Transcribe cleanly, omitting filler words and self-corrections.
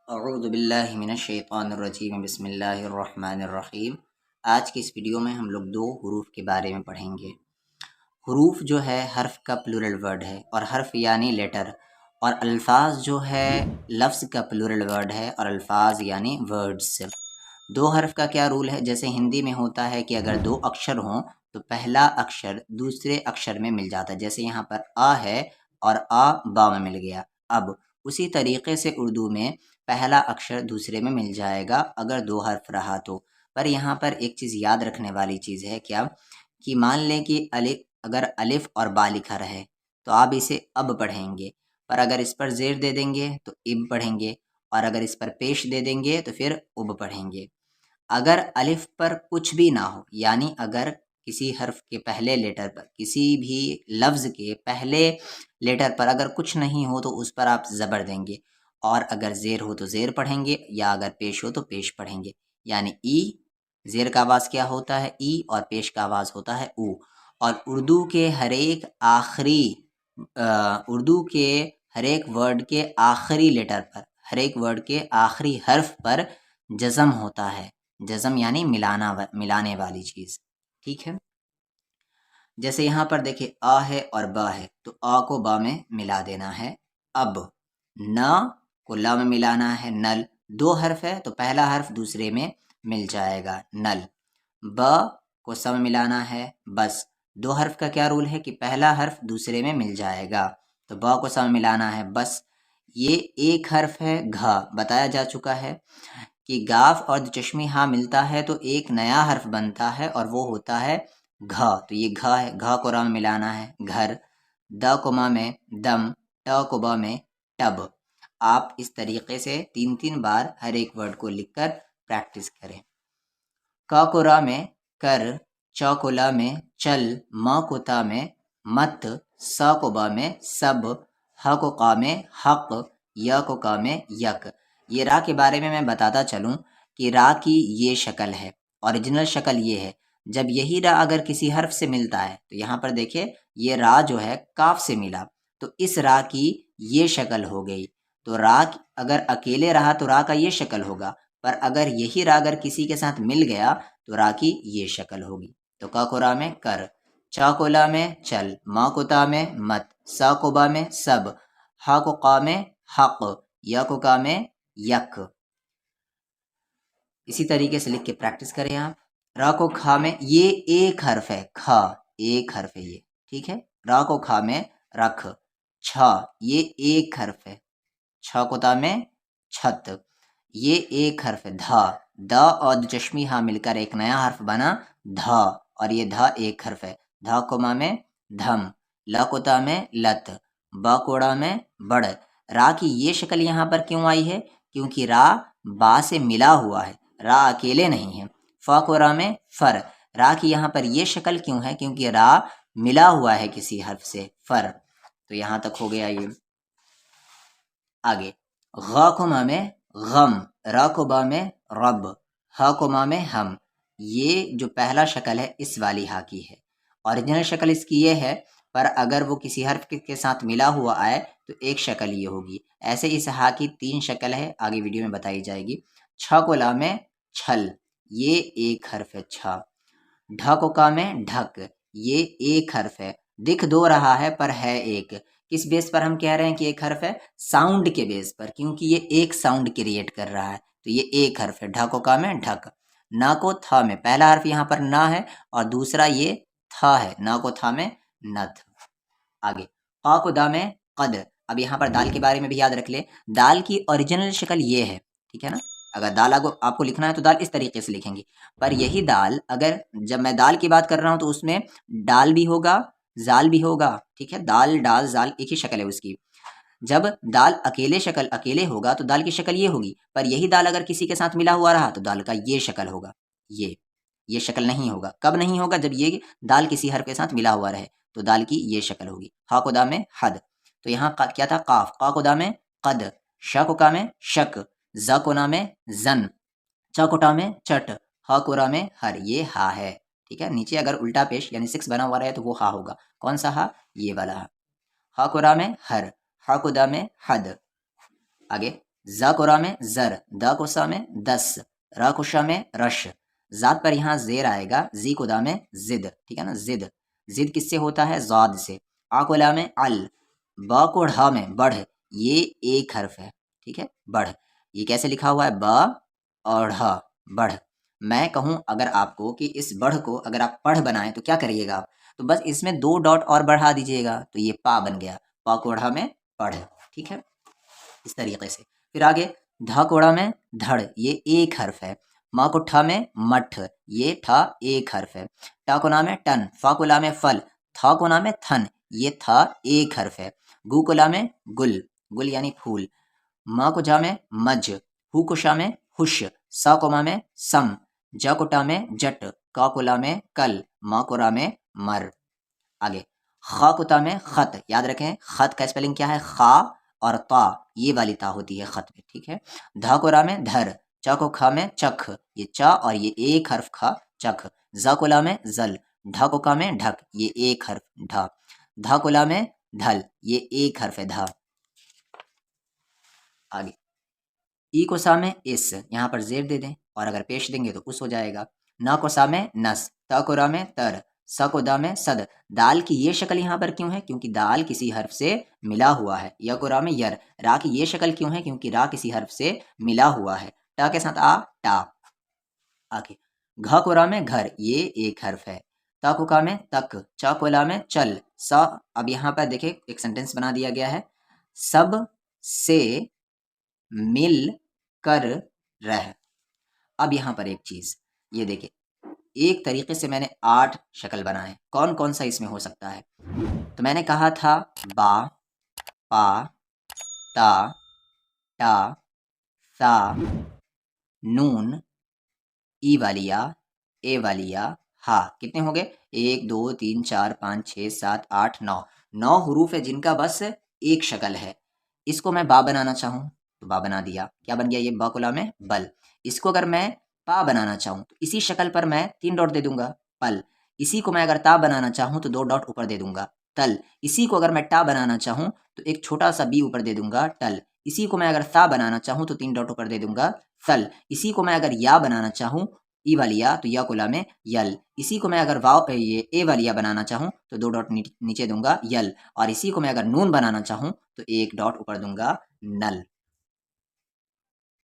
अऊज़ु बिल्लाहि मिनश्शैतानिर्रजीम बिस्मिल्लाहिर्रहमानिर्रहीम। आज की इस वीडियो में हम लोग दो हरूफ के बारे में पढ़ेंगे। हरूफ जो है हर्फ का प्लूरल वर्ड है और हर्फ यानी लेटर, और अल्फाज जो है लफ्ज़ का प्लूरल वर्ड है और अल्फाज यानी वर्ड्स। दो हर्फ का क्या रूल है? जैसे हिंदी में होता है कि अगर दो अक्षर हों तो पहला अक्षर दूसरे अक्षर में मिल जाता है, जैसे यहाँ पर आ है और आ बा में मिल गया। अब उसी तरीके से उर्दू में पहला अक्षर दूसरे में मिल जाएगा अगर दो हर्फ रहा तो। पर यहाँ पर एक चीज़ याद रखने वाली चीज़ है क्या, कि मान लें कि अगर अलिफ और बा लिखा रहे तो आप इसे अब पढ़ेंगे, पर अगर इस पर ज़ेर दे देंगे तो इब पढ़ेंगे, और अगर इस पर पेश दे देंगे तो फिर उब पढ़ेंगे। अगर अलिफ पर कुछ भी ना हो, यानी अगर किसी हर्फ के पहले लेटर पर, किसी भी लफ्ज़ के पहले लेटर पर अगर कुछ नहीं हो तो उस पर आप ज़बर देंगे, और अगर ज़ेर हो तो ज़ेर पढ़ेंगे, या अगर पेश हो तो पेश पढ़ेंगे। यानी ई, ज़ेर का आवाज़ क्या होता है? ई, और पेश का आवाज़ होता है ऊ। और उर्दू के हर एक वर्ड के आखिरी लेटर पर, हर एक वर्ड के आखिरी हर्फ पर जज़म होता है। जज़म यानी मिलाने वाली चीज़, ठीक है। जैसे यहाँ पर देखिए आ है और बा है, तो आ को बा में मिला देना है अब। न को ला में मिलाना है नल। दो हर्फ है तो पहला हर्फ दूसरे में मिल जाएगा नल। ब को स में मिलाना है बस। दो हर्फ का क्या रूल है कि पहला हर्फ दूसरे में मिल जाएगा, तो ब को स में मिलाना है बस। ये एक हर्फ है घ, बताया जा चुका है कि गाफ और चश्मी हाँ मिलता है तो एक नया हर्फ बनता है और वो होता है घ। तो ये घ है, घ को रा में मिलाना है घर। द को मा में दम, ट को ब में टब। आप इस तरीके से 3-3 बार हर एक वर्ड को लिखकर प्रैक्टिस करें। क को रा में कर, च को ला में चल, म को ता में मत, स को ब में सब, ह को क़ा में हक, य को का में यक। ये रा के बारे में मैं बताता चलूँ कि रा की ये शक्ल है, ओरिजिनल शक्ल ये है। जब यही रा अगर किसी हर्फ से मिलता है तो यहाँ पर देखिए ये रा जो है काफ से मिला, तो इस रा की ये शक्ल हो गई। तो रा अगर अकेले रहा तो रा का ये शक्ल होगा, पर अगर यही रा अगर किसी के साथ मिल गया तो रा की ये शक्ल होगी। तो क को रा में कर, च को ला में चल, म को ता में मत, स को बा में सब, ह को क़ा में हक, य को का में यक। इसी तरीके से लिख के प्रैक्टिस करें आप। रा को खा में ये एक हर्फ है, ख एक हर्फ है ये, ठीक है। रा को खा में रख, छ ये एक हर्फ है, छ को ता में छत, ये एक हर्फ है। ध, द और चश्मी हाँ मिलकर एक नया हर्फ बना ध, और ये ध एक हर्फ है। ध को मा में धम, ल को ता में लत, ब कोड़ा में बड़। रा की ये शक्ल यहाँ पर क्यों आई है? क्योंकि रा बा से मिला हुआ है, रा अकेले नहीं है। फ को रा में फर, रा की यहाँ पर ये शक्ल क्यों है? क्योंकि रा मिला हुआ है किसी हर्फ से, फर। तो यहाँ तक हो गया ये। आगे ग को मा में गम, र को बा में रब, ह को मा में हम। ये जो पहला शक्ल है इस वाली हा की है, ओरिजिनल शक्ल इसकी ये है, पर अगर वो किसी हर्फ के साथ मिला हुआ आए तो एक शक्ल ये होगी। ऐसे इस हा की 3 शक्ल है, आगे वीडियो में बताई जाएगी। छ को ला में छल, ये एक हर्फ है छ। ढ को का में ढक, ये एक हर्फ है, दिख दो रहा है पर है एक। किस बेस पर हम कह रहे हैं कि एक हर्फ है? साउंड के बेस पर, क्योंकि ये एक साउंड क्रिएट कर रहा है, तो ये एक हर्फ है। ढ को का में ढक। न को थ में, पहला हर्फ यहाँ पर न है और दूसरा ये थ है, न को थ में नथ। आगे क को दा में कद। अब यहाँ पर दाल के बारे में भी याद रख ले, दाल की ओरिजिनल शक्ल ये है, ठीक है ना। अगर दाल आपको लिखना है तो दाल इस तरीके से लिखेंगे, पर यही दाल अगर जब मैं दाल की बात कर रहा हूँ तो उसमें डाल भी होगा, जाल भी होगा, ठीक है। दाल डाल जाल एक ही शक्ल है उसकी। जब दाल अकेले होगा तो दाल की शक्ल ये होगी, पर यही दाल अगर किसी के साथ मिला हुआ रहा तो दाल का ये शक्ल होगा। ये शक्ल नहीं होगा। कब नहीं होगा? जब ये दाल किसी हर्फ के साथ मिला हुआ रहे तो दाल की ये शक्ल होगी। हा को दा में हद, तो यहाँ क्या था? काफ। का को दा में कद, श को का में शक, ज को ना में जन, च को टा में चट, ह को रा में हर, ये हा है, ठीक है। नीचे अगर उल्टा पेश यानी 6 बना हुआ रहे तो वो हा होगा। कौन सा हा? ये वाला हा। हा को रा में हर, हा को दा में हद। आगे ज़ा को रा में ज़र, द को सा में दस, र को शा में रश, ज़ात पर यहाँ ज़ेर आएगा, जी को दा में ज़िद, ठीक है ना, ज़िद। ज़िद किससे होता है? ज़ाद से। आ को ला में अल, ब को ढ में बढ़, ये एक हर्फ है, ठीक है, बढ़। ये कैसे लिखा हुआ है? ब और ढ, बढ़। मैं कहूँ अगर आपको कि इस बढ़ को अगर आप पढ़ बनाएं तो क्या करिएगा आप? तो बस इसमें 2 डॉट और बढ़ा दीजिएगा, तो ये पा बन गया, पा को ढ में पढ़, ठीक है, इस तरीके से। फिर आगे ध कोड़ा में धड़, ये एक हर्फ है। म को ठ में मठ, ये ठ एक हर्फ है। ट को ना में टन, फ को ला में फल, थ को ना में थन, ये थ एक हर्फ है। गु को ला में गुल, गुल यानी फूल। म को जा में मज, हु को शा में हुश, स को मा में सम, ज को टा में जट, क को ला में कल, म को रा में मर। आगे ख को ता में खत, याद रखें खत का स्पेलिंग क्या है? खा और ता, ये वाली ता होती है खत में, ठीक है। ध को रा में धर, च को ख में चख, ये च और ये एक हर्फ ख, चख। ज को ला में जल, ढ को का में ढक, ये एक हर्फ ढ। ध को ला में ढल, ये एक हर्फ है ध। आगे ई को सा में इस, यहाँ पर जेर दे दें और अगर पेश देंगे तो उस हो जाएगा। न को सा में नस, त को रा में तर, स को दा में सद। दाल की ये शक्ल यहाँ पर क्यों है? क्योंकि दाल किसी हर्फ से मिला हुआ है। य को रा में यर, रा की ये शक्ल क्यों है? क्योंकि रा किसी हर्फ से मिला हुआ है। ट के साथ आ, टा। आगे घ को रा में घर, ये एक हर्फ है। त को का में तक, च को ला में चल, स। अब यहाँ पर देखिए एक सेंटेंस बना दिया गया है, सब से मिल कर रह। अब यहाँ पर एक चीज, ये देखिए एक तरीके से मैंने 8 शक्ल बनाए, कौन कौन सा इसमें हो सकता है? तो मैंने कहा था बा, पा, ता, टा, सा, नून, ई वालिया, ए वालिया, हा। कितने हो गए? 1 2 3 4 5 6 7 8 9, 9 हरूफ है जिनका बस एक शक्ल है। इसको मैं बा बनाना चाहूँ तो बा बना दिया, क्या बन गया? ये बा को ला में बल। इसको अगर मैं पा बनाना चाहूँ तो इसी शक्ल पर मैं 3 डॉट दे दूंगा, पल। इसी को मैं अगर ता बनाना चाहूँ तो 2 डॉट ऊपर दे दूंगा, तल। इसी को अगर मैं टा बनाना चाहूँ तो एक छोटा सा बी ऊपर दे दूंगा, टल। इसी को मैं अगर सा बनाना चाहूँ तो 3 डॉट ऊपर दे दूंगा, सल। इसी को मैं अगर या बनाना चाहूँ, ई वाली या, तो या को ला में यल। इसी को मैं अगर वाव ये ए वाली या बनाना चाहूँ तो 2 डॉट नीचे दूंगा, यल। और इसी को मैं अगर नून बनाना चाहूँ तो 1 डॉट ऊपर दूंगा, नल।